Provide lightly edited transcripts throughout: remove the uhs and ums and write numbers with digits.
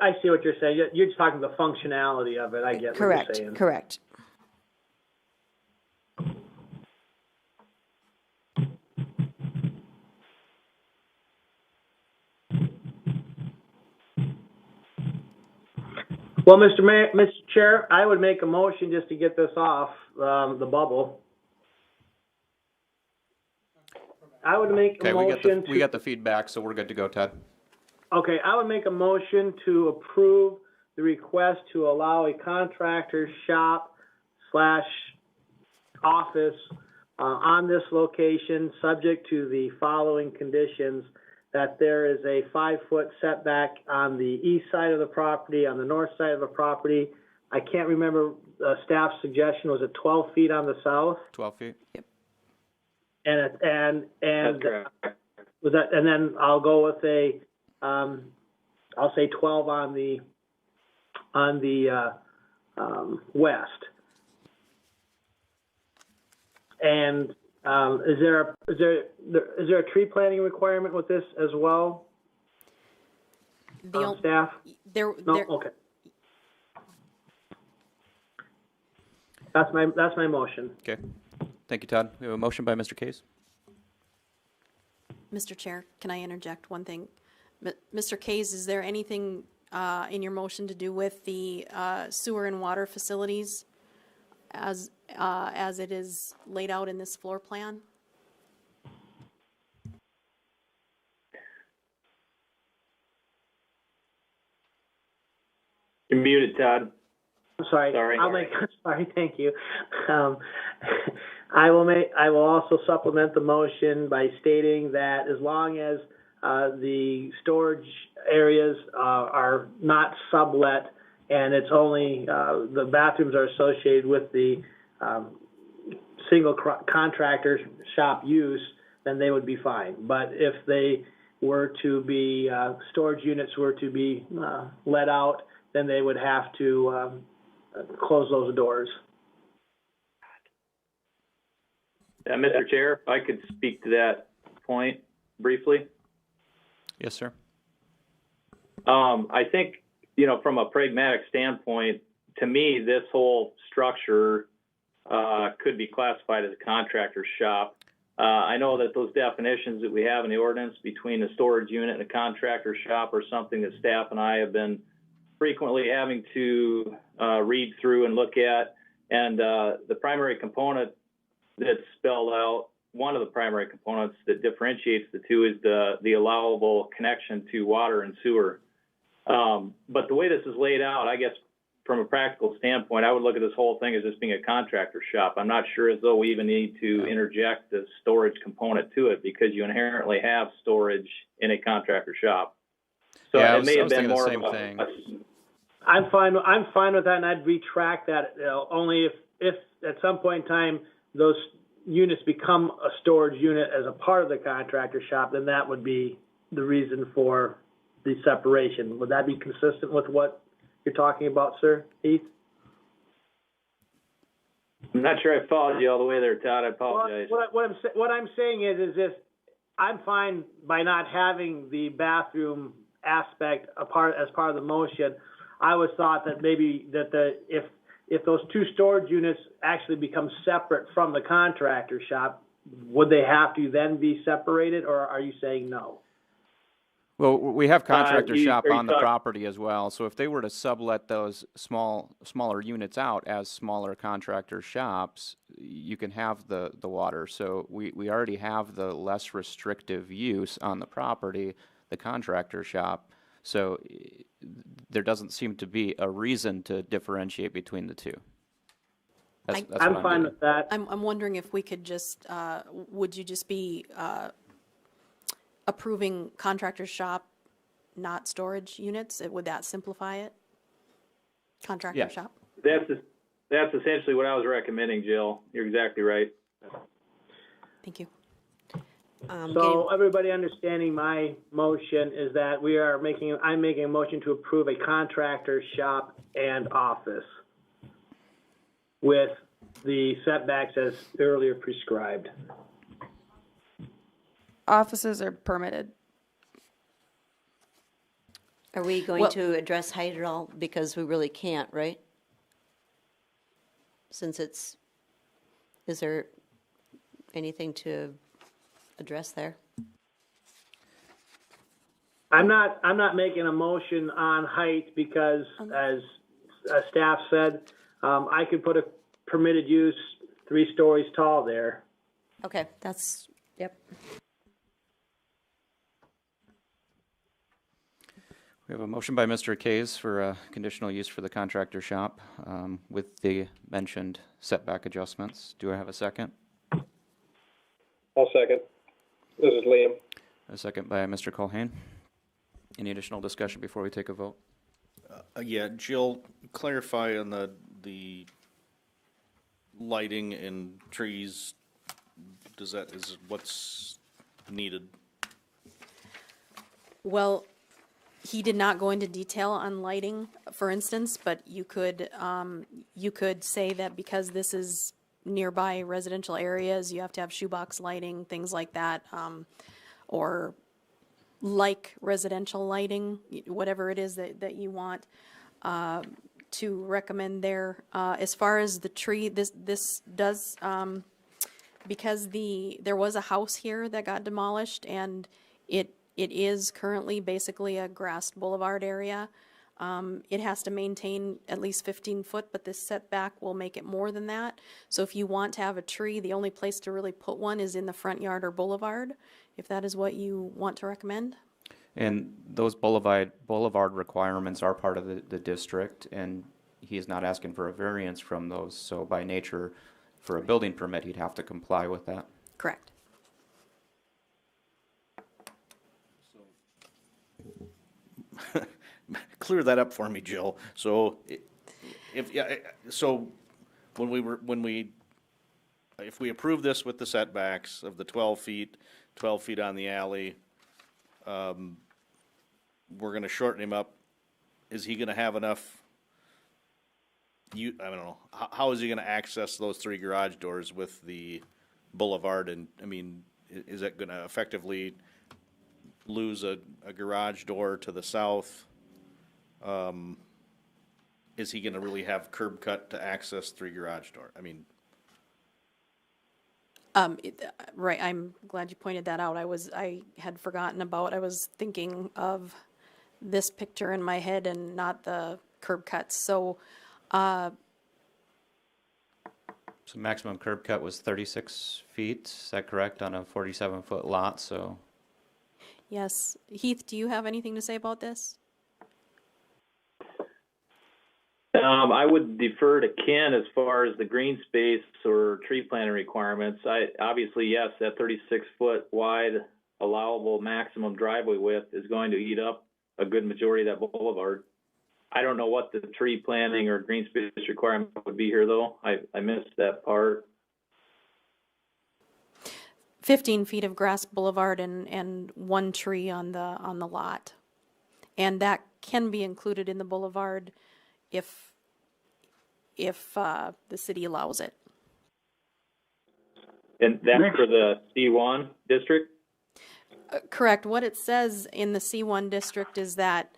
I see what you're saying. You're just talking the functionality of it. I get what you're saying. Correct. Well, Mr. Chair, I would make a motion just to get this off the bubble. I would make a motion we got the feedback, so we're good to go, Ted. Okay, I would make a motion to approve the request to allow a contractor shop / office on this location, subject to the following conditions: that there is a 5-foot setback on the east side of the property, on the north side of the property. I can't remember, staff's suggestion, was it 12 feet on the south? 12 feet. Yep. And That's correct. was that, and then I'll go with I'll say 12 on the west. And is there a tree planting requirement with this as well? Staff? No. Okay. That's my motion. Okay. Thank you, Todd. We have a motion by Mr. Case. Mr. Chair, can I interject one thing? Mr. Kays, is there anything in your motion to do with the sewer and water facilities as it is laid out in this floor plan? You're muted, Todd. I'm sorry. Sorry. Sorry. Thank you. I will also supplement the motion by stating that as long as the storage areas are not sublet and it's only the bathrooms are associated with the single contractor shop use, then they would be fine. But if they were to be storage units were to be let out, then they would have to close those doors. Mr. Chair, if I could speak to that point briefly. Yes, sir. I think, from a pragmatic standpoint, to me, this whole structure could be classified as a contractor shop. I know that those definitions that we have in the ordinance between a storage unit and a contractor shop are something that staff and I have been frequently having to read through and look at. And the primary component that's spelled out, one of the primary components that differentiates the two is the allowable connection to water and sewer. But the way this is laid out, I guess from a practical standpoint, I would look at this whole thing as just being a contractor shop. I'm not sure as though we even need to interject the storage component to it, because you inherently have storage in a contractor shop. So yeah, it may have been more of of thing. I'm fine with that, and I'd retract that only if at some point in time those units become a storage unit as a part of the contractor shop, then that would be the reason for the separation. Would that be consistent with what you're talking about, sir, Heath? I'm not sure I followed you all the way there, Todd. I apologize. Well, what I'm saying is if I'm fine by not having the bathroom aspect as part of the motion. I always thought that maybe that if those two storage units actually become separate from the contractor shop, would they have to then be separated, or are you saying no? Well, we have contractor shop on the property as well, so if they were to sublet those smaller units out as smaller contractor shops, you can have the water. So we already have the less restrictive use on the property, the contractor shop. So there doesn't seem to be a reason to differentiate between the two. I'm fine with that. I'm wondering if we could just, would you just be approving contractor shop, not storage units? Would that simplify it? Contractor shop? That's essentially what I was recommending, Jill. You're exactly right. Thank you. So everybody understanding my motion is that I'm making a motion to approve a contractor shop and office with the setbacks as earlier prescribed. Offices are permitted. Are we going Well- to address height at all? Because we really can't, right? Since it's, is there anything to address there? I'm not making a motion on height because, as staff said, I could put a permitted use 3 stories tall there. Okay, that's, yep. We have a motion by Mr. Kays for conditional use for the contractor shop with the mentioned setback adjustments. Do I have a second? I'll second. This is Liam. A second by Mr. Colhane. Any additional discussion before we take a vote? Yeah, Jill, clarify on the lighting and trees. Is what's needed? Well, he did not go into detail on lighting, for instance, but you could say that because this is nearby residential areas, you have to have shoebox lighting, things like that, or like residential lighting, whatever it is that you want to recommend there. As far as the tree, this does, because there was a house here that got demolished, and it is currently basically a grassed boulevard area. It has to maintain at least 15 foot, but this setback will make it more than that. So if you want to have a tree, the only place to really put one is in the front yard or boulevard, if that is what you want to recommend. And those boulevard requirements are part of the district, and he is not asking for a variance from those. So by nature, for a building permit, he'd have to comply with that. Correct. Clear that up for me, Jill. So if if we approve this with the setbacks of the 12 feet on the alley, we're going to shorten him up. Is he going to have enough? I don't know. How is he going to access those 3 garage doors with the boulevard? And I mean, is that going to effectively lose a garage door to the south? Is he going to really have curb cut to access 3 garage door? I mean, Right, I'm glad you pointed that out. I had forgotten about, I was thinking of this picture in my head and not the curb cuts. So, So maximum curb cut was 36 feet, is that correct, on a 47-foot lot? So yes. Heath, do you have anything to say about this? I would defer to Ken as far as the green space or tree planting requirements. Obviously, yes, that 36-foot wide allowable maximum driveway width is going to eat up a good majority of that boulevard. I don't know what the tree planting or green space requirement would be here, though. I missed that part. 15 feet of grass boulevard and 1 tree on the lot. And that can be included in the boulevard if the city allows it. And that's for the C1 district? Correct. What it says in the C1 district is that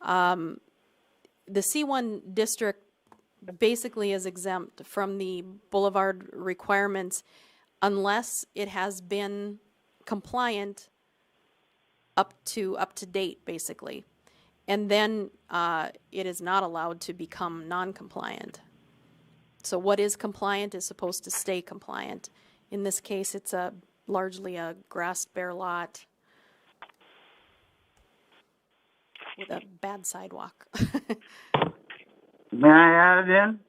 the C1 district basically is exempt from the boulevard requirements unless it has been compliant up to date, basically. And then it is not allowed to become non-compliant. So what is compliant is supposed to stay compliant. In this case, it's largely a grassed bare lot with a bad sidewalk. May I add it in?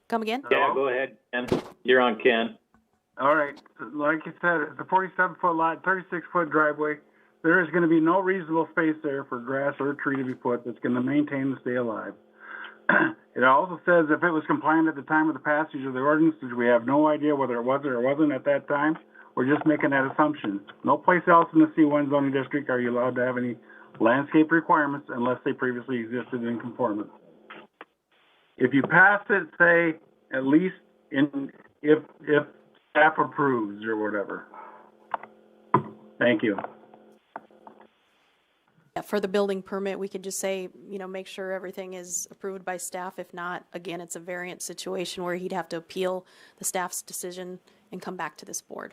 Come again? Yeah, go ahead, Ken. You're on, Ken. All right. Like you said, it's a 47-foot lot, 36-foot driveway. There is going to be no reasonable space there for grass or a tree to be put that's going to maintain and stay alive. It also says if it was compliant at the time of the passage of the ordinance, which we have no idea whether it was or wasn't at that time, we're just making that assumption. No place else in the C1 zoning district are you allowed to have any landscape requirements unless they previously existed in conformance. If you pass it, say, at least if staff approves or whatever, Thank you. Yeah, for the building permit, we could just say, you know, make sure everything is approved by staff. If not, again, it's a variant situation where he'd have to appeal the staff's decision and come back to this board.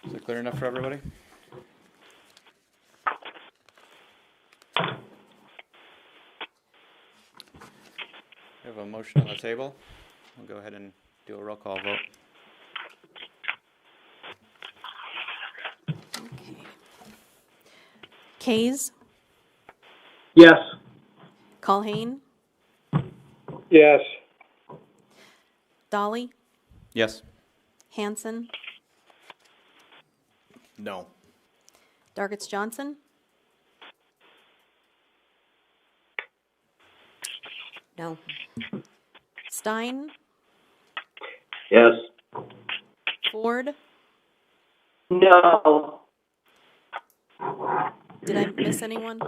Is that clear enough for everybody? We have a motion on the table. We'll go ahead and do a roll call vote. Okay. Kays, Yes. Colhane, Yes. Dolly, Yes. Hanson, No. Dargits Johnson, No. Stein, Yes. Ford. No. Did I miss anyone?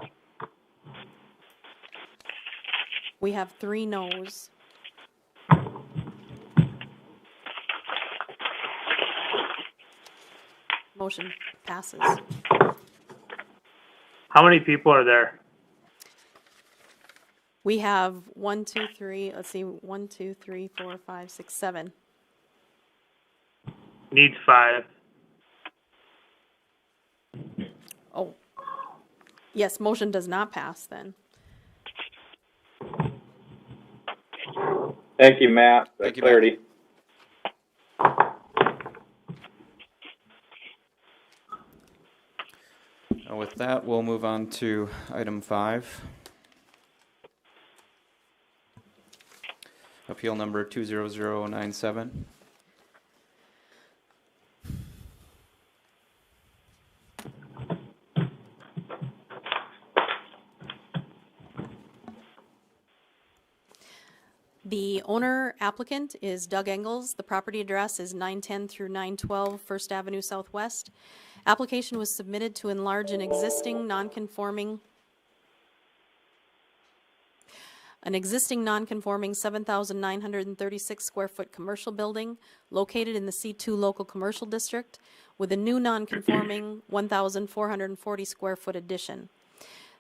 We have 3 noes. Motion passes. How many people are there? We have 1, 2, 3, let's see, 1, 2, 3, 4, 5, 6, 7. Needs 5. Oh. Yes, motion does not pass then. Thank you, Matt. for Thank you, clarity. With that, we'll move on to item 5. Appeal number 20097. The owner applicant is Doug Engels. The property address is 910 through 912 First Avenue Southwest. Application was submitted to enlarge an existing non-conforming 7,936 square foot commercial building located in the C2 local commercial district with a new non-conforming 1,440 square foot addition.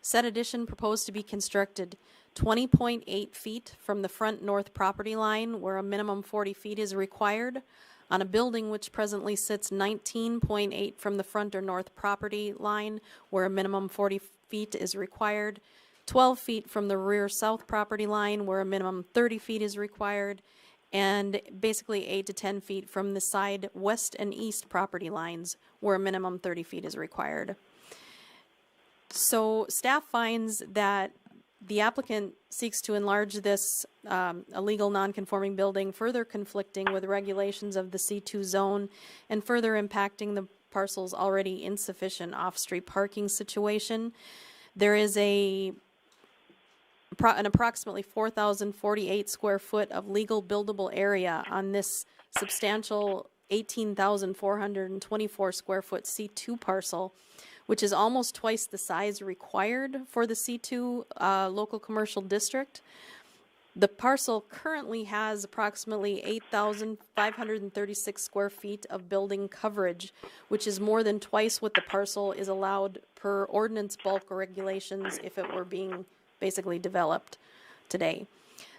Said addition proposed to be constructed 20.8 feet from the front north property line, where a minimum 40 feet is required, on a building which presently sits 19.8 from the front or north property line, where a minimum 40 feet is required, 12 feet from the rear south property line, where a minimum 30 feet is required, and basically 8 to 10 feet from the side west and east property lines, where a minimum 30 feet is required. So staff finds that the applicant seeks to enlarge this illegal non-conforming building, further conflicting with regulations of the C2 zone and further impacting the parcel's already insufficient off-street parking situation. There is an approximately 4,048 square foot of legal buildable area on this substantial 18,424 square foot C2 parcel, which is almost twice the size required for the C2 local commercial district. The parcel currently has approximately 8,536 square feet of building coverage, which is more than twice what the parcel is allowed per ordinance bulk regulations if it were being basically developed today.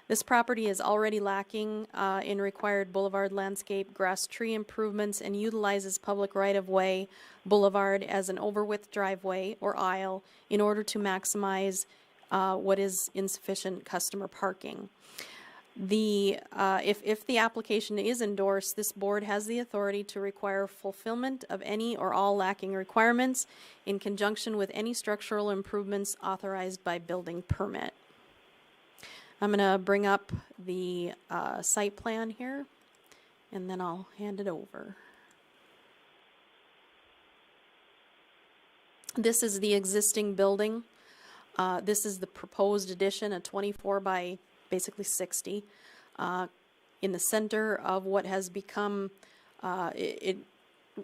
This property is already lacking in required boulevard landscape, grass tree improvements, and utilizes public right-of-way boulevard as an overwidth driveway or aisle in order to maximize what is insufficient customer parking. If the application is endorsed, this board has the authority to require fulfillment of any or all lacking requirements in conjunction with any structural improvements authorized by building permit. I'm going to bring up the site plan here, and then I'll hand it over. This is the existing building. This is the proposed addition, a 24 by basically 60, in the center of what has become, it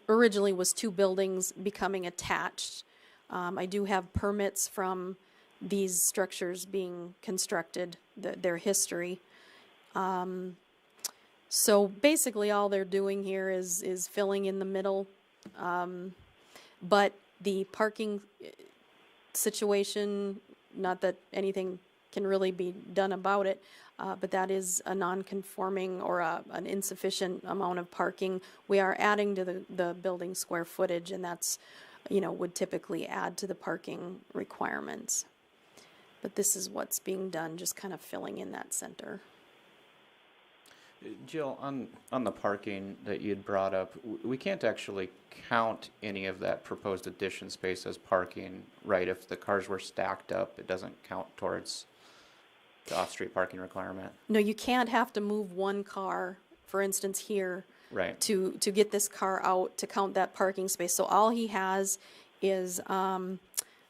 originally was 2 buildings becoming attached. I do have permits from these structures being constructed, their history. So basically, all they're doing here is filling in the middle. But the parking situation, not that anything can really be done about it, but that is a non-conforming or an insufficient amount of parking. We are adding to the building square footage, and that's, would typically add to the parking requirements. But this is what's being done, just kind of filling in that center. Jill, on the parking that you'd brought up, we can't actually count any of that proposed addition space as parking, right? If the cars were stacked up, it doesn't count towards the off-street parking requirement. No, you can't have to move one car, for instance, here, Right. to get this car out to count that parking space. So all he has is, let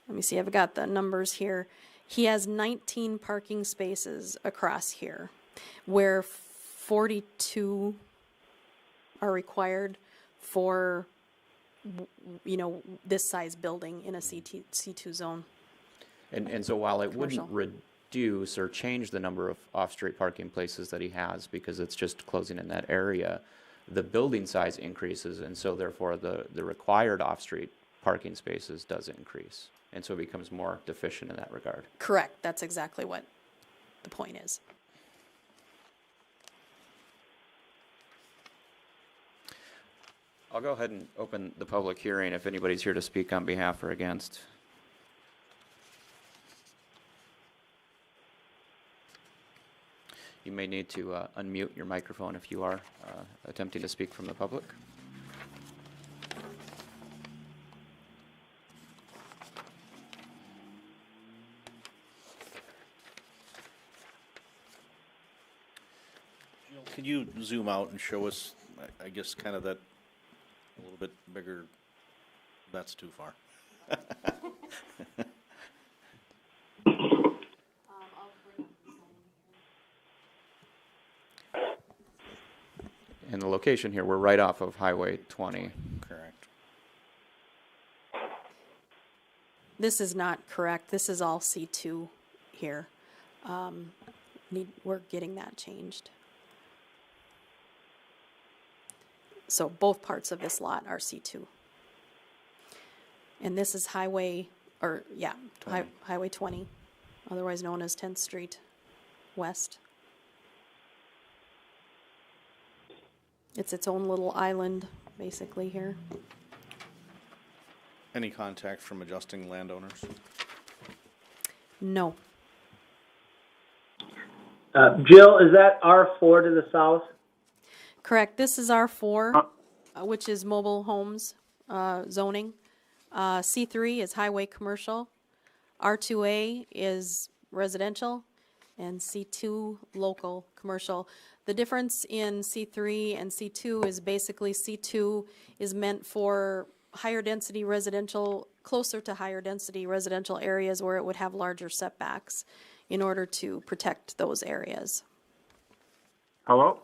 me see, I've got the numbers here. He has 19 parking spaces across here, where 42 are required for, this size building in a C2 zone. And so while it Commercial. wouldn't reduce or change the number of off-street parking places that he has, because it's just closing in that area, the building size increases, and so therefore the required off-street parking spaces does increase. And so it becomes more deficient in that regard. Correct. That's exactly what the point is. I'll go ahead and open the public hearing if anybody's here to speak on behalf or against. You may need to unmute your microphone if you are attempting to speak from the public. Could you zoom out and show us, I guess, kind of that a little bit bigger? That's too far. And the location here, we're right off of Highway 20. Correct. This is not correct. This is all C2 here. We're getting that changed. So both parts of this lot are C2. And this is Highway 20, otherwise known as 10th Street West. It's its own little island, basically, here. Any contact from adjusting landowners? No. Jill, is that R4 to the south? Correct. This is R4, which is mobile homes zoning. C3 is highway commercial. R2A is residential. And C2 local commercial. The difference in C3 and C2 is basically C2 is meant for higher density residential, closer to higher density residential areas where it would have larger setbacks in order to protect those areas. Hello?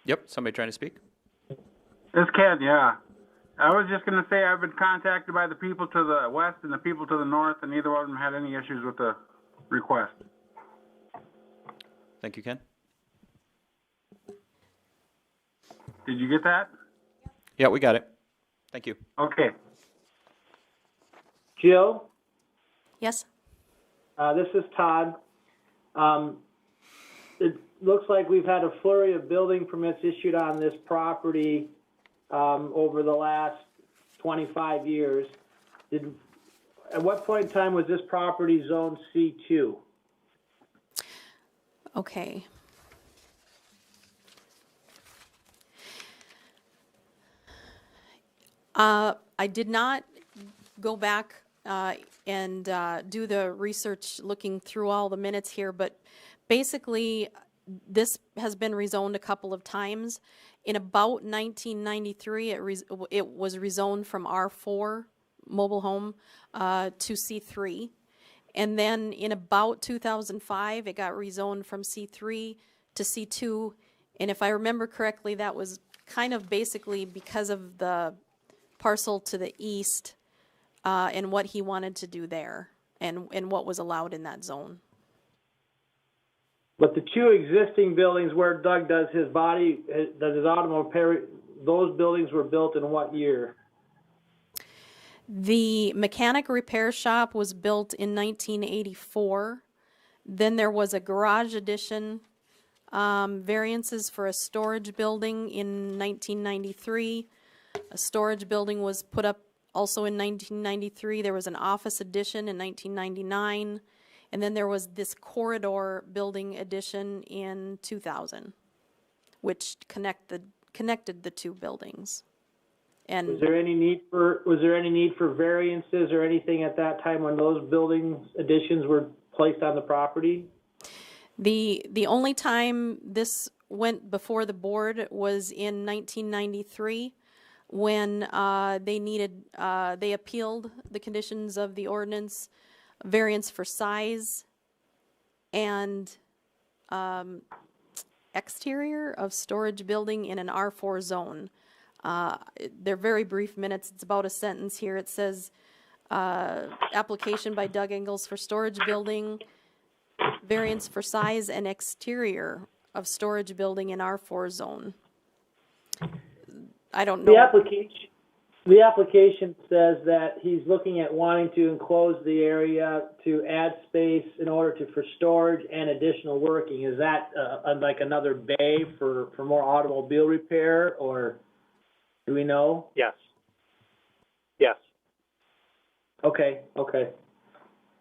Yep, somebody trying to speak? It's Ken, yeah. I was just going to say I've been contacted by the people to the west and the people to the north, and neither one of them had any issues with the request. Thank you, Ken. Did you get that? Yeah, we got it. Thank you. Okay. Jill, Yes? this is Todd. It looks like we've had a flurry of building permits issued on this property over the last 25 years. At what point in time was this property zoned C2? Okay. I did not go back and do the research looking through all the minutes here, but basically this has been rezoned a couple of times. In about 1993, it was rezoned from R4 mobile home to C3. And then in about 2005, it got rezoned from C3 to C2. And if I remember correctly, that was kind of basically because of the parcel to the east and what he wanted to do there and what was allowed in that zone. But the two existing buildings where Doug does his automobile repair, those buildings were built in what year? The mechanic repair shop was built in 1984. Then there was a garage addition, variances for a storage building in 1993. A storage building was put up also in 1993. There was an office addition in 1999. And then there was this corridor building addition in 2000, which connected the two buildings. And Was there any need for variances or anything at that time when those building additions were placed on the property? the only time this went before the board was in 1993 when they appealed the conditions of the ordinance, variance for size and exterior of storage building in an R4 zone. They're very brief minutes. It's about a sentence here. It says, application by Doug Engels for storage building, variance for size and exterior of storage building in R4 zone. I don't know. The application says that he's looking at wanting to enclose the area to add space in order for storage and additional working. Is that like another bay for more automobile repair, or do we know? Yes. Yes. Okay.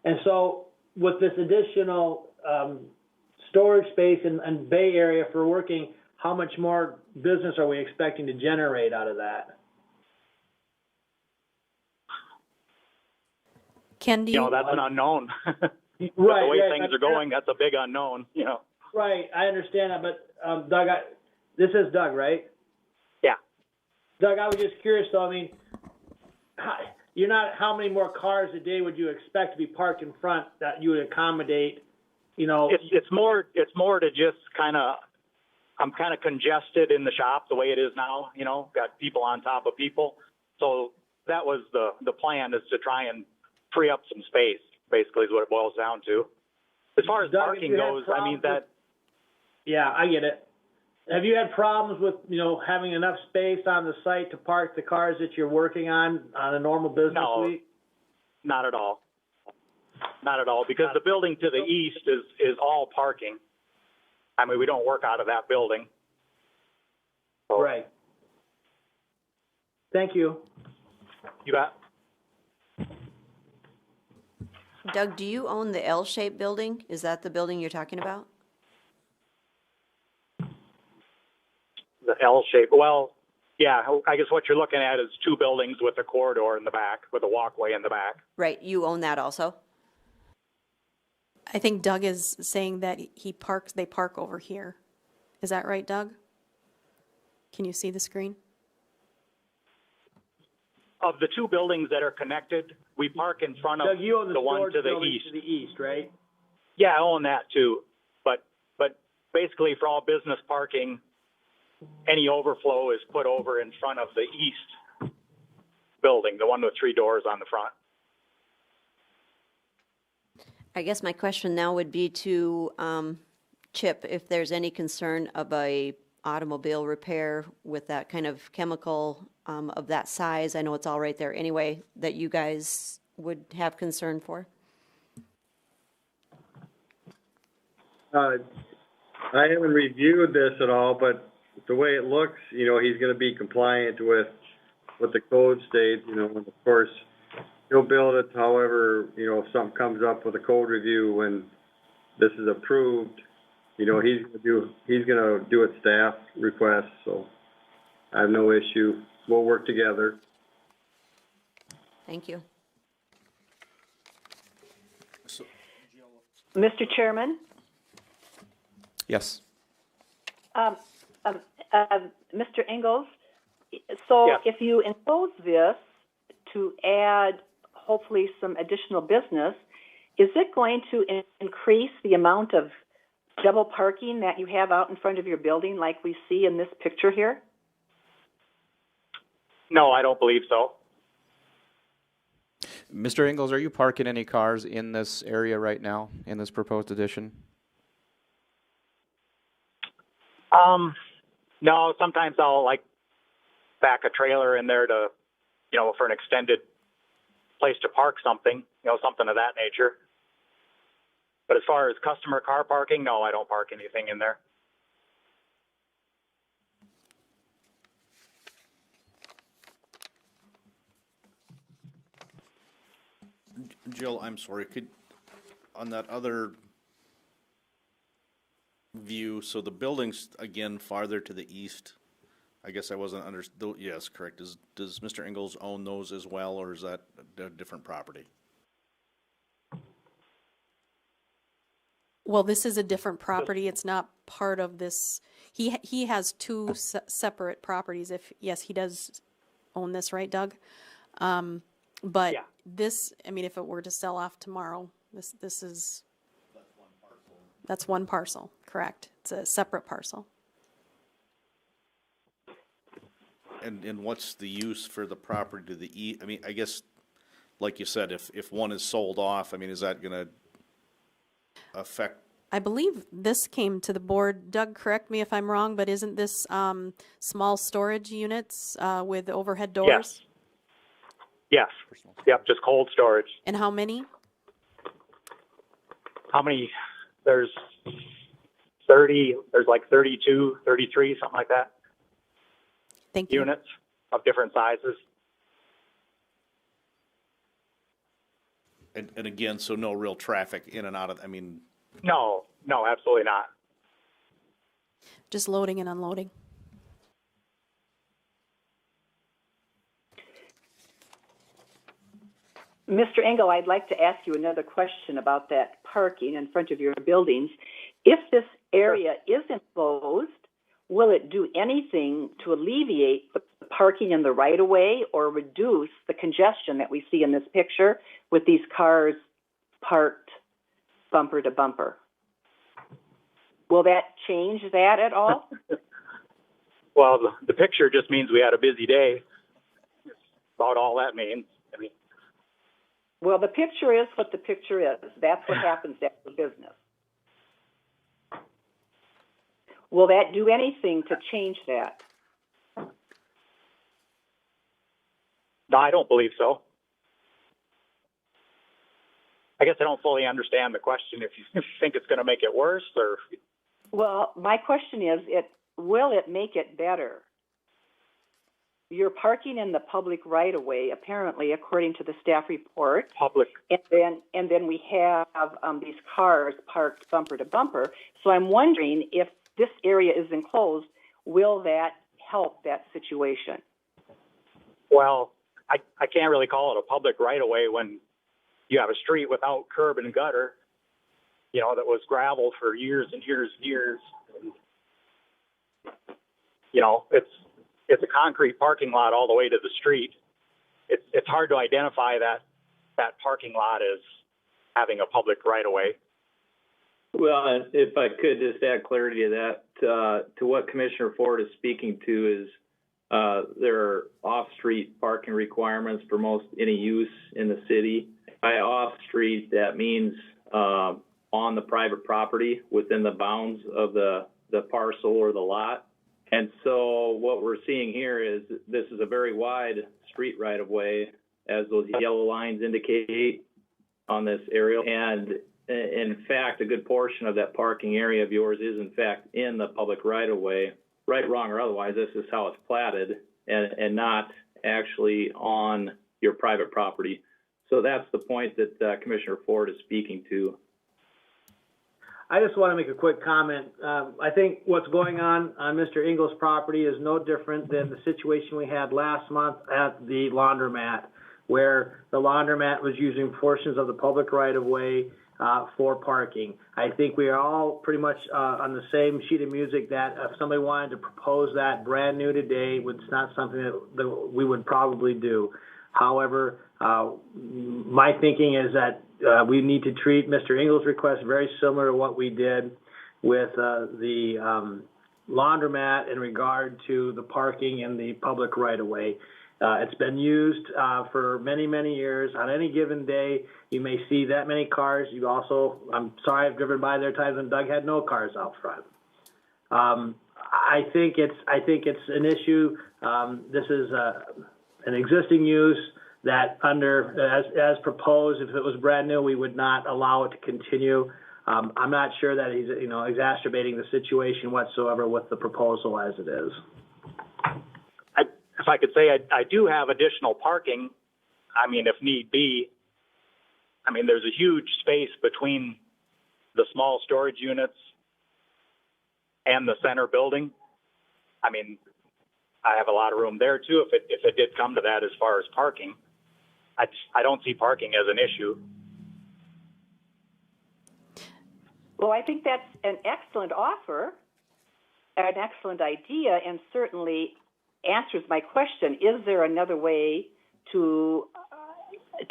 And so with this additional storage space and bay area for working, how much more business are we expecting to generate out of that? Ken, do you? That's an unknown. Right. The way things I'm are going, that's a big unknown, Right, I understand that, but Doug, this is Doug, right? Yeah. Doug, I was just curious though, I mean, how many more cars a day would you expect to be parked in front that you would accommodate, It's more to just I'm kind of congested in the shop the way it is now, got people on top of people. So that was the plan, is to try and free up some space, basically, is what it boils down to. As far as Doug, parking goes, Yeah, I get it. Have you had problems with, having enough space on the site to park the cars that you're working on a normal business week? Not at all. Not at all, because the building to the east is all parking. I mean, we don't work out of that building. So, Right. Thank you. You bet. Doug, do you own the L-shaped building? Is that the building you're talking about? The L shape. Well, yeah, I guess what you're looking at is two buildings with a corridor in the back, with a walkway in the back. Right, you own that also? I think Doug is saying that they park over here. Is that right, Doug? Can you see the screen? Of the two buildings that are connected, we park in front of Doug, you own the one storage to the building east. to the east, right? Yeah, I own that too. But basically, for all business parking, any overflow is put over in front of the east building, the one with 3 doors on the front. I guess my question now would be to Chip, if there's any concern of a automobile repair with that kind of chemical of that size. I know it's all right there anyway, that you guys would have concern for? I haven't reviewed this at all, but the way it looks, he's going to be compliant with what the code states, and of course, he'll build it however, if something comes up with a code review when this is approved, he's going to do it staff request, so I have no issue. We'll work together. Thank you. Mr. Chairman? Yes. Mr. Engels, so Yes. if you enclose this to add hopefully some additional business, is it going to increase the amount of double parking that you have out in front of your building like we see in this picture here? No, I don't believe so. Mr. Ingles, are you parking any cars in this area right now, in this proposed addition? No, sometimes I'll like back a trailer in there to, for an extended place to park something, something of that nature. But as far as customer car parking, no, I don't park anything in there. Jill, I'm sorry, on that other view, so the building's again farther to the east. I guess I wasn't yes, correct. Does Mr. Ingalls own those as well, or is that a different property? Well, this is a different property. It's not part of this. He has two separate properties. Yes, he does own this, right, Doug? But Yeah. this, I mean, if it were to sell off tomorrow, this is. That's one parcel, correct. It's a separate parcel. And what's the use for the property to the east? I mean, I guess, like you said, if one is sold off, I mean, is that going to affect? I believe this came to the board. Doug, correct me if I'm wrong, but isn't this small storage units with overhead doors? Yes. Yep, just cold storage. And how many? How many? There's 30, there's like 32, 33, something like that. Thank you. Units of different sizes. And again, so no real traffic in and out of, I mean. No, absolutely not. Just loading and unloading. Mr. Engel, I'd like to ask you another question about that parking in front of your buildings. If this area is enclosed, will it do anything to alleviate the parking in the right-of-way or reduce the congestion that we see in this picture with these cars parked bumper to bumper? Will that change that at all? Well, the picture just means we had a busy day. That's about all that means. I mean, Well, the picture is what the picture is. That's what happens after business. Will that do anything to change that? no, I don't believe so. I guess I don't fully understand the question. If you think it's going to make it worse, or Well, my question is, will it make it better? You're parking in the public right-of-way, apparently, according to the staff report. public. And then we have these cars parked bumper to bumper. So I'm wondering if this area is enclosed, will that help that situation? Well, I can't really call it a public right-of-way when you have a street without curb and gutter, that was gravel for years and years and years. And, it's a concrete parking lot all the way to the street. It's hard to identify that parking lot as having a public right-of-way. Well, and if I could just add clarity to that, to what Commissioner Ford is speaking to is there are off-street parking requirements for most any use in the city. By off-street, that means on the private property within the bounds of the parcel or the lot. And so what we're seeing here is this is a very wide street right-of-way, as those yellow lines indicate on this aerial. And in fact, a good portion of that parking area of yours is in fact in the public right-of-way. Right, wrong, or otherwise, this is how it's platted and not actually on your private property. So that's the point that Commissioner Ford is speaking to. I just want to make a quick comment. I think what's going on Mr. Ingles' property is no different than the situation we had last month at the laundromat, where the laundromat was using portions of the public right-of-way for parking. I think we are all pretty much on the same sheet of music that if somebody wanted to propose that brand new today, it's not something that we would probably do. However, my thinking is that we need to treat Mr. Ingles' request very similar to what we did with the laundromat in regard to the parking in the public right-of-way. It's been used for many, many years. On any given day, you may see that many cars. You also, I'm sorry, I've driven by there times when Doug had no cars out front. I think it's an issue. This is an existing use that as proposed, if it was brand new, we would not allow it to continue. I'm not sure that he's, exacerbating the situation whatsoever with the proposal as it is. If I could say, I do have additional parking. I mean, if need be. I mean, there's a huge space between the small storage units and the center building. I mean, I have a lot of room there too if it did come to that as far as parking. I don't see parking as an issue. Well, I think that's an excellent offer, an excellent idea, and certainly answers my question. Is there another way to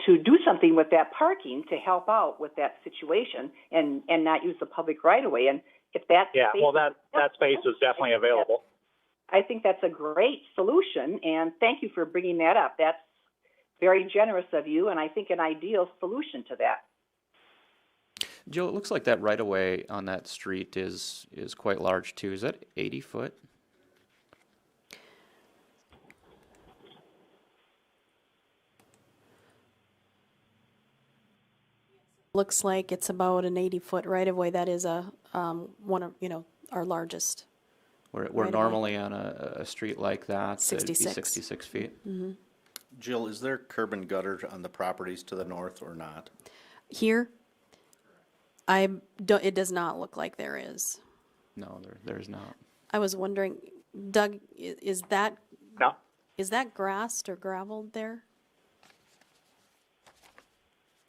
do something with that parking to help out with that situation and not use the public right of way? And if that that space is definitely available. I think that's a great solution, and thank you for bringing that up. That's very generous of you, and I think an ideal solution to that. Jill, it looks like that right of way on that street is quite large too. Is that 80 foot? Looks like it's about an 80-foot right-of-way. That is one of our largest. We're normally on a street like that. 66. It'd be 66 feet. Mm-hmm. Jill, is there curb and gutter on the properties to the north or not? Here, it does not look like there is. No, there's not. I was wondering, Doug, is that grassed or graveled there?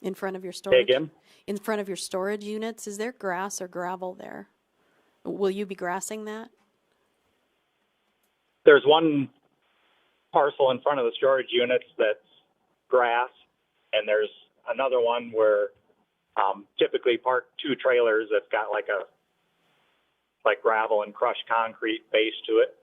In front of your storage? Say again? In front of your storage units, is there grass or gravel there? Will you be grassing that? There's one parcel in front of the storage units that's grass, and there's another one where typically park two trailers that's got like gravel and crushed concrete base to it.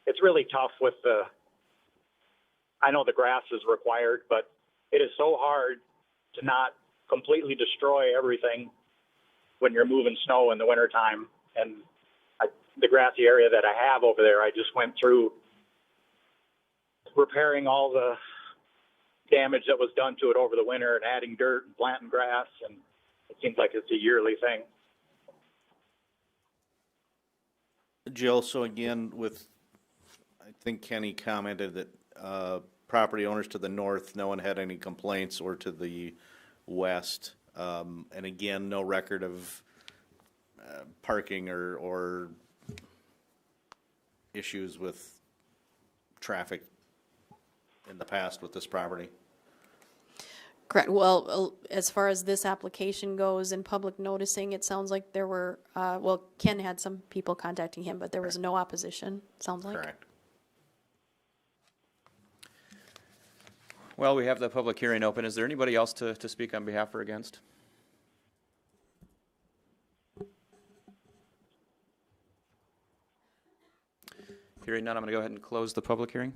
It's really tough with I know the grass is required, but it is so hard to not completely destroy everything when you're moving snow in the wintertime. And the grassy area that I have over there, I just went through repairing all the damage that was done to it over the winter and adding dirt and planting grass, and it seems like it's a yearly thing. Jill, so again, I think Kenny commented that property owners to the north, no one had any complaints, or to the west. And again, no record of parking or issues with traffic in the past with this property. Correct. Well, as far as this application goes and public noticing, it sounds like there were, Ken had some people contacting him, but there was no opposition, sounds like. Correct. Well, we have the public hearing open. Is there anybody else to speak on behalf or against? Hearing none, I'm going to go ahead and close the public hearing.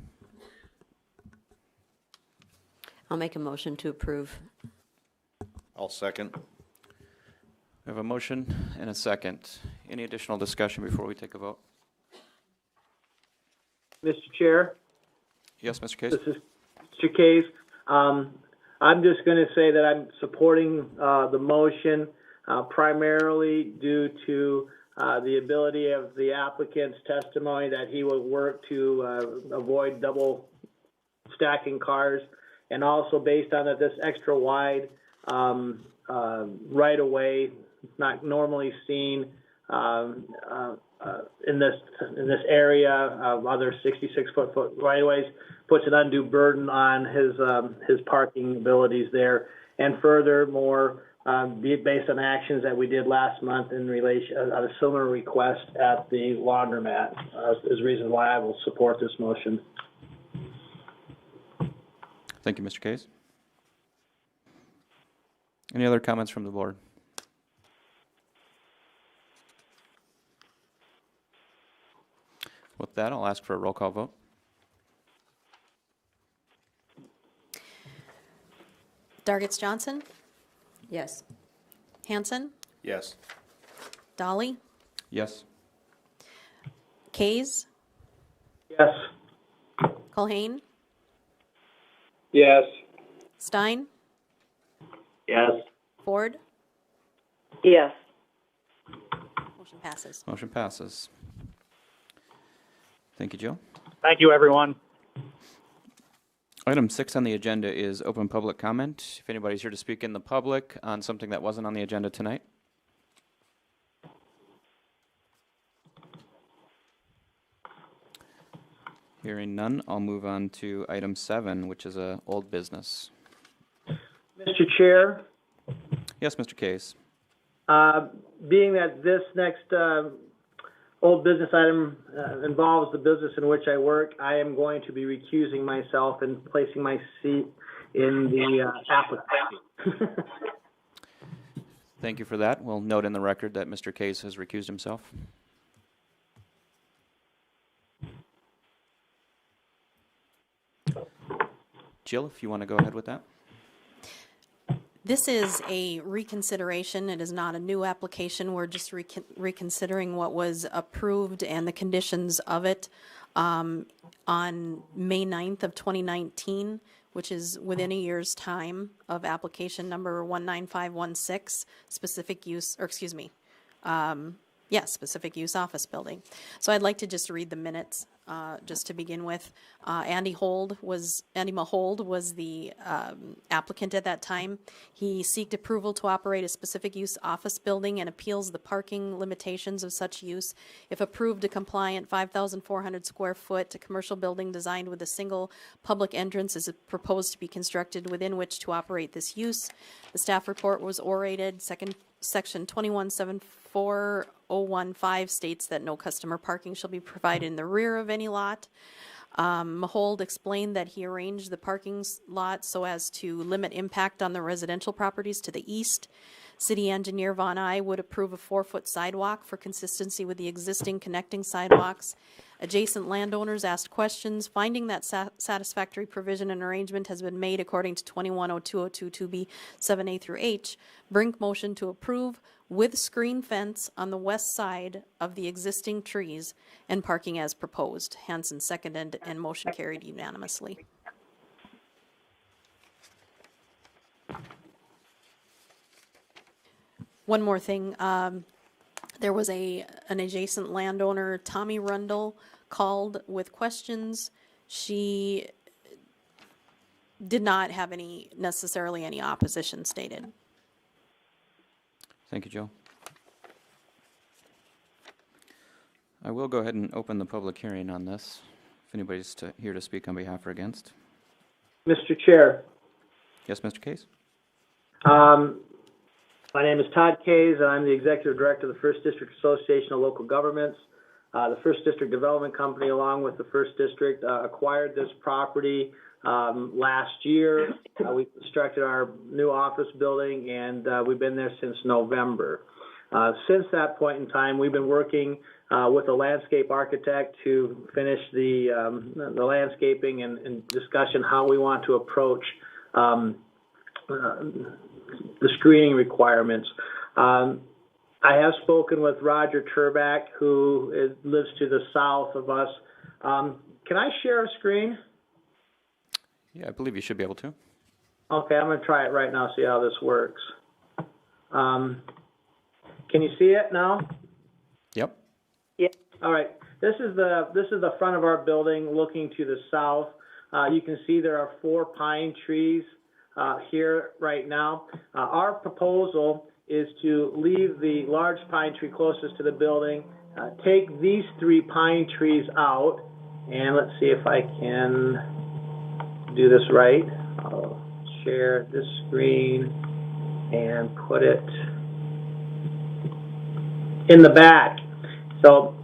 I'll make a motion to approve. I'll second. We have a motion and a second. Any additional discussion before we take a vote? Mr. Chair? Yes, Mr. Case? This is Mr. Case. I'm just going to say that I'm supporting the motion primarily due to the ability of the applicant's testimony that he will work to avoid double stacking cars, and also based on that this extra wide right of way, not normally seen in this area of other 66-foot right of ways, puts an undue burden on his parking abilities there. And furthermore, based on actions that we did last month in relation on a similar request at the laundromat, is the reason why I will support this motion. Thank you, Mr. Case. Any other comments from the board? With that, I'll ask for a roll call vote. Dargits Johnson, Yes. Hanson, Yes. Dolly, Yes. Kays, Yes. Culhane, Yes. Stein, Yes. Ford. Yes. Motion passes. Motion passes. Thank you, Jill. Thank you, everyone. Item 6 on the agenda is open public comment. If anybody's here to speak in the public on something that wasn't on the agenda tonight. Hearing none, I'll move on to item 7, which is a old business. Mr. Chair, Yes, Mr. Case. being that this next old business item involves the business in which I work, I am going to be recusing myself and placing my seat in the application. Thank you for that. We'll note in the record that Mr. Case has recused himself. Jill, if you want to go ahead with that. This is a reconsideration. It is not a new application. We're just reconsidering what was approved and the conditions of it on May 9th of 2019, which is within a year's time of application number 19516, specific use, or excuse me, specific use office building. So I'd like to just read the minutes just to begin with. Andy Mahold was the applicant at that time. He sought approval to operate a specific use office building and appeals the parking limitations of such use. If approved, a compliant 5,400 square foot commercial building designed with a single public entrance is proposed to be constructed within which to operate this use. The staff report was orated. Section 2174015 states that no customer parking shall be provided in the rear of any lot. Mahold explained that he arranged the parking lot so as to limit impact on the residential properties to the east. City engineer Von I would approve a 4-foot sidewalk for consistency with the existing connecting sidewalks. Adjacent landowners asked questions, finding that satisfactory provision and arrangement has been made according to 210202 2B 7A through H. Brink motion to approve with screen fence on the west side of the existing trees and parking as proposed. Hanson seconded and motion carried unanimously. One more thing. There was an adjacent landowner, Tommy Rundle, called with questions. She did not have necessarily any opposition stated. Thank you, Jill. I will go ahead and open the public hearing on this, if anybody's here to speak on behalf or against. Mr. Chair, Yes, Mr. Case? my name is Todd Kays, and I'm the Executive Director of the First District Association of Local Governments. The First District Development Company, along with the First District, acquired this property last year. We constructed our new office building, and we've been there since November. Since that point in time, we've been working with a landscape architect to finish the landscaping and discussion how we want to approach the screening requirements. I have spoken with Roger Turback, who lives to the south of us. Can I share a screen? Yeah, I believe you should be able to. Okay, I'm going to try it right now, see how this works. Can you see it now? Yep. Yeah. All right. This is the front of our building looking to the south. You can see there are 4 pine trees here right now. Our proposal is to leave the large pine tree closest to the building, take these 3 pine trees out, and let's see if I can do this right. I'll share this screen and put it in the back. So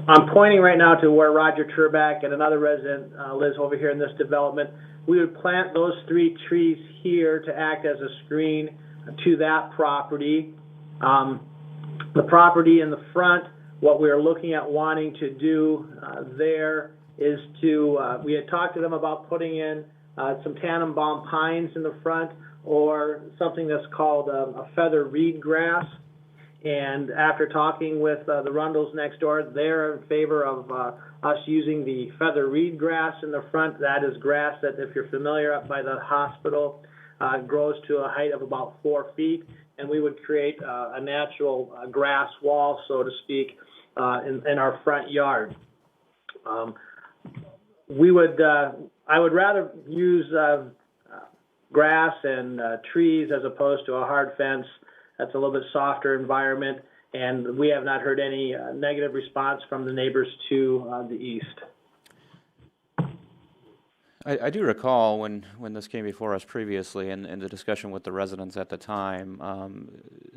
I'm pointing right now to where Roger Turback and another resident lives over here in this development. We would plant those 3 trees here to act as a screen to that property. The property in the front, what we're looking at wanting to do there is to, we had talked to them about putting in some Tannenbaum pines in the front. or something that's called a feather reed grass. And after talking with the Rundles next door, they're in favor of us using the feather reed grass in the front. That is grass that, if you're familiar, up by the hospital, grows to a height of about 4 feet, and we would create a natural grass wall, so to speak, in our front yard. I would rather use grass and trees as opposed to a hard fence. That's a little bit softer environment, and we have not heard any negative response from the neighbors to the east. I do recall when this came before us previously, and the discussion with the residents at the time,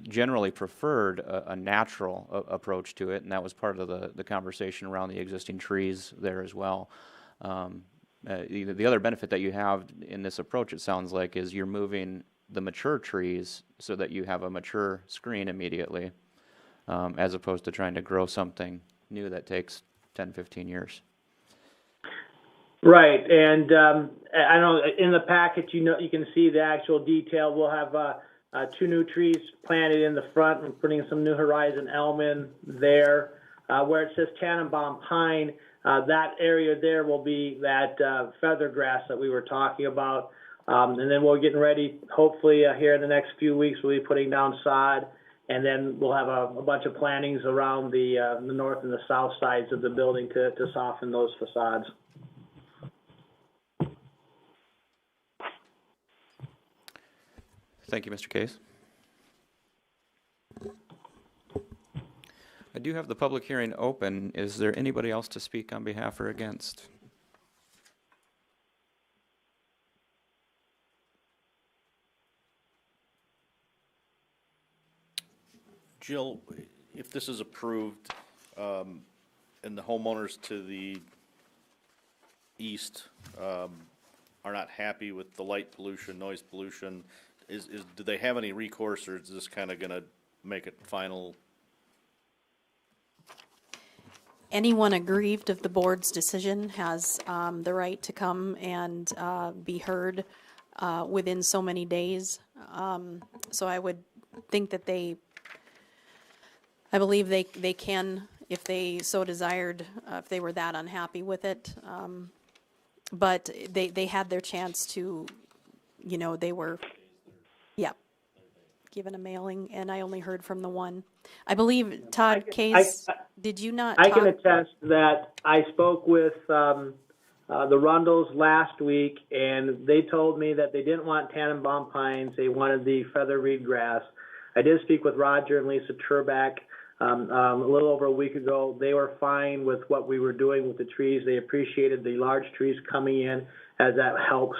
generally preferred a natural approach to it, and that was part of the conversation around the existing trees there as well. The other benefit that you have in this approach, it sounds like, is you're moving the mature trees so that you have a mature screen immediately, as opposed to trying to grow something new that takes 10, 15 years. Right, and I know in the packet, you can see the actual detail. We'll have 2 new trees planted in the front and putting some new Horizon elm in there. Where it says Tannenbaum pine, that area there will be that feather grass that we were talking about. And then we're getting ready, hopefully here in the next few weeks, we'll be putting down sod, and then we'll have a bunch of plantings around the north and the south sides of the building to soften those facades. Thank you, Mr. Case. I do have the public hearing open. Is there anybody else to speak on behalf or against? Jill, if this is approved, and the homeowners to the east are not happy with the light pollution, noise pollution, do they have any recourse, or is this kind of going to make it final? Anyone aggrieved of the board's decision has the right to come and be heard within so many days. So I would think that I believe they can, if they so desired, if they were that unhappy with it. But they had their chance to, they were, yeah, given a mailing, and I only heard from the one. I believe, Todd Case, did you not I talk? can attest that I spoke with the Rundles last week, and they told me that they didn't want Tannenbaum pines, they wanted the feather reed grass. I did speak with Roger and Lisa Turback a little over a week ago. They were fine with what we were doing with the trees. They appreciated the large trees coming in, as that helps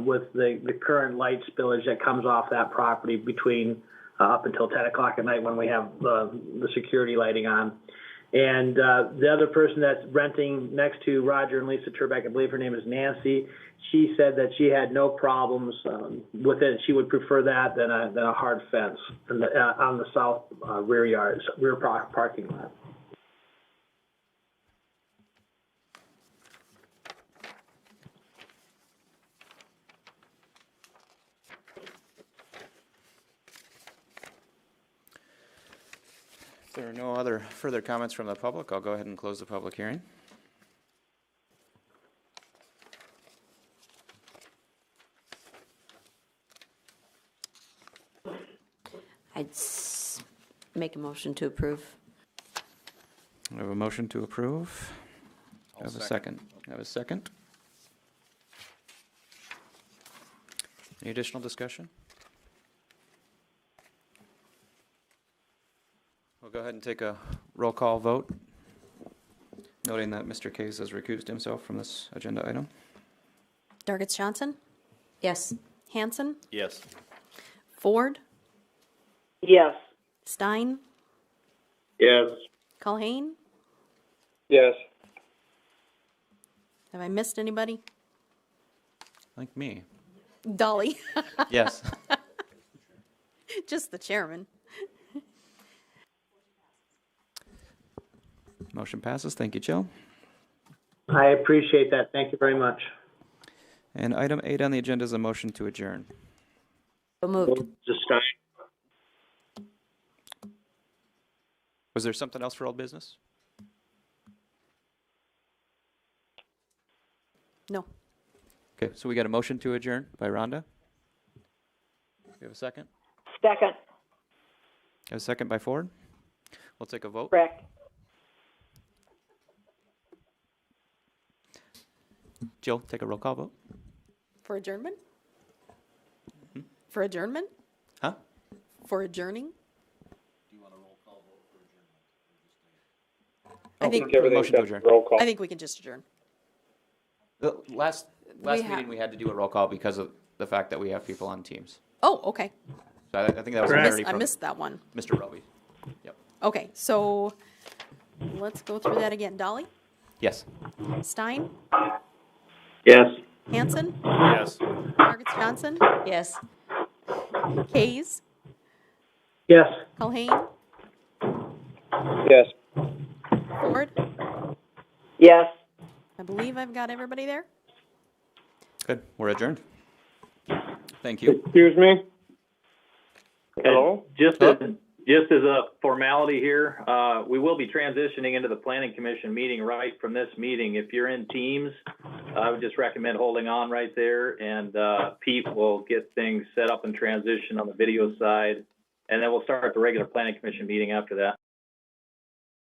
with the current light spillage that comes off that property between up until 10 o'clock at night when we have the security lighting on. And the other person that's renting next to Roger and Lisa Turback, I believe her name is Nancy, she said that she had no problems with it. She would prefer that than a hard fence on the south rear parking lot. If there are no other further comments from the public, I'll go ahead and close the public hearing. Make a motion to approve. We have a motion to approve. I have a second. I have a second. Any additional discussion? We'll go ahead and take a roll call vote, noting that Mr. Case has recused himself from this agenda item. Dargits Johnson? Yes. Hanson? Yes. Ford? Yes. Stein? Yes. Culhane? Yes. Have I missed anybody? Like me. Dolly? Yes. Just the chairman. Motion passes. Thank you, Jill. I appreciate that. Thank you very much. And item 8 on the agenda is a motion to adjourn. So moved. Just Stein. Was there something else for old business? No. Okay, so we got a motion to adjourn by Rhonda. We have a second? Second, A second by Ford. We'll take a vote. correct. Jill, take a roll call vote. For adjournment? For adjournment? Huh? For adjourning? I I think, motion to adjourn. I think we can just adjourn. The last We meeting, we had to do a roll call because of the fact that we have people on teams. Oh, okay. So I think that was a Correct. priority I from missed that one. Mr. Roby. Yep. Okay, so let's go through that again. Dolly? Yes. Stein? Yes. Hanson? Yes. Margaret Johnson? Yes. Kays? Yes. Culhane? Yes. Ford? Yes. I believe I've got everybody there. Good. We're adjourned. Thank you. Excuse me? Hello? Just as a formality here, we will be transitioning into the planning commission meeting right from this meeting. If you're in Teams, I would just recommend holding on right there, and Pete will get things set up and transition on the video side, and then we'll start the regular planning commission meeting after that.